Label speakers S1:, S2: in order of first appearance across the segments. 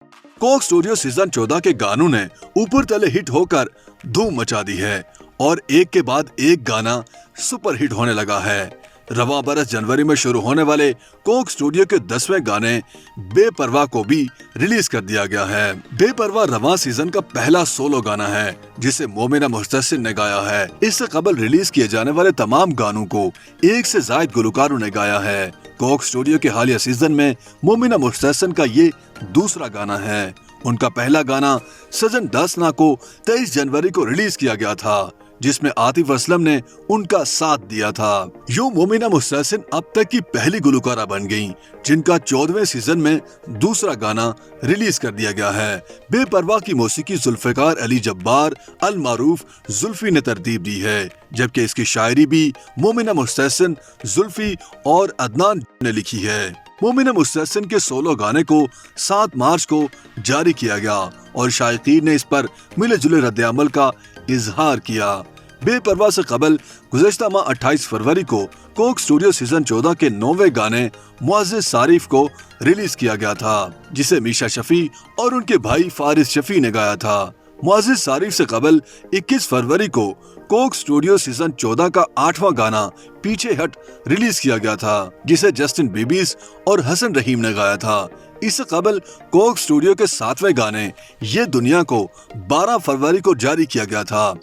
S1: Coke studio season 14 के गानों ने ऊपर तले हिट होकर धूम मचा दी है और एक के बाद एक गाना सुपर हिट होने लगा है। रवां बरस जनवरी में शुरू होने वाले कोक स्टूडियो के 10वें गाने बेपरवाह को भी रिलीज कर दिया गया है। बेपरवाह रवां सीजन का पहला सोलो गाना है जिसे मोमिना मुस्तसिन ने गाया है। इससे कबल रिलीज किए जाने वाले तमाम गानों को एक से ज्यादा गुलकारों ने गाया है। कोक स्टूडियो के हालिया सीजन में मोमिना मुस्तसिन का ये दूसरा गाना है। उनका पहला गाना सजन दस ना को 23 जनवरी को रिलीज किया गया था जिसमें आतिफ असलम ने उनका साथ दिया था। यूं मोमिना मुस्तसिन अब तक की पहली गुलकारा बन गईं जिनका 14वें सीजन में दूसरा गाना रिलीज कर दिया गया है। बेपरवाह की मौसीकी जुल्फिकार अली जब्बार अल मारूफ जुल्फी ने तरतीब दी है जबकि इसकी शायरी भी मोमिना मुस्तसिन, जुल्फी और अदनान ने लिखी है। मोमिना मुस्तसिन के सोलो गाने को 7 मार्च को जारी किया गया और शायकीन ने इस पर मिले जुले रद्द-ए-अमल का इजहार किया। बेपरवाह से कबल गुज़श्ता माह 28 फरवरी को कोक स्टूडियो सीजन 14 के 9वें गाने मुअज़्ज़िज़ सारिफ को रिलीज किया गया था जिसे मीशा शफी और उनके भाई फारिस शफी ने गाया था। मुअज़्ज़िज़ सारिफ से कबल 21 फरवरी को कोक स्टूडियो सीजन 14 का 8वां गाना पीछे हट रिलीज किया गया था जिसे जस्टिन बीबीज और हसन रहीम ने गाया था। इससे कबल कोक स्टूडियो के 7वें गाने ये दुनिया को 12 फरवरी को जारी किया गया था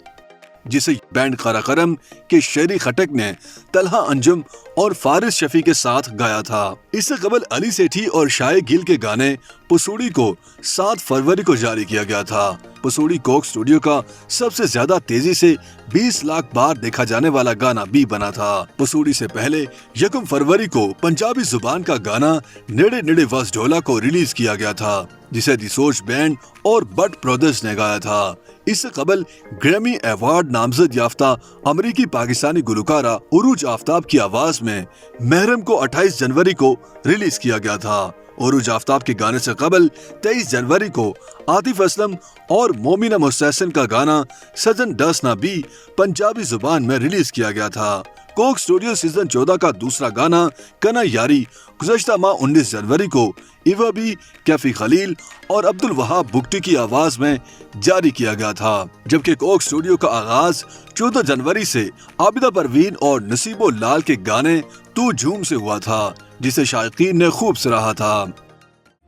S1: जिसे बैंड कराकरम के शेरी खटक ने तलहा अंजुम और फारिस शफी के साथ गाया था। इससे कबल अली सेठी और शाये गिल के गाने पुसूड़ी को 7 फरवरी को जारी किया गया था। पुसूड़ी कोक स्टूडियो का सबसे ज्यादा तेजी से 20 लाख बार देखा जाने वाला गाना भी बना था। पुसूड़ी से पहले 1 फरवरी को पंजाबी जुबान का गाना नेड़े नेड़े वस ढोला को रिलीज किया गया था जिसे दी सोच बैंड और बट ब्रदर्स ने गाया था। इससे कबल ग्रैमी अवार्ड नामजद याफ्ता अमरीकी पाकिस्तानी गुलकारा उरूज आफ्ताब की आवाज में महरम को 28 जनवरी को रिलीज किया गया था। उरूज आफ्ताब के गाने से कबल 23 जनवरी को आतिफ असलम और मोमिना मुस्तसिन का गाना सजन दस ना भी पंजाबी जुबान में रिलीज किया गया था। कोक स्टूडियो सीजन 14 का दूसरा गाना कना यारी गुज़श्ता माह 19 जनवरी को इवा बी, कैफी खलील और अब्दुल वहाब बुगटी की आवाज में जारी किया गया था जबकि कोक स्टूडियो का आगाज 14 जनवरी से आबिदा परवीन और नसीबो लाल के गाने तू झूम से हुआ था जिसे शायकीन ने खूब सराहा था।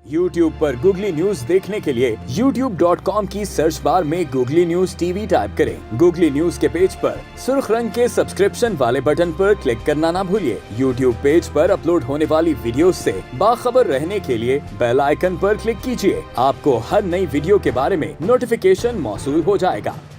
S2: YouTube पर गूगली न्यूज देखने के लिए youtube.com की सर्च बार में गूगली न्यूज टीवी टाइप करें। गूगली न्यूज के पेज पर सुर्ख रंग के सब्सक्रिप्शन वाले बटन पर क्लिक करना ना भूलिए। YouTube पेज पर अपलोड होने वाली वीडियो से बाखबर रहने के लिए बेल आइकन पर क्लिक कीजिए। आपको हर नई वीडियो के बारे में नोटिफिकेशन मौसूल हो जाएगा।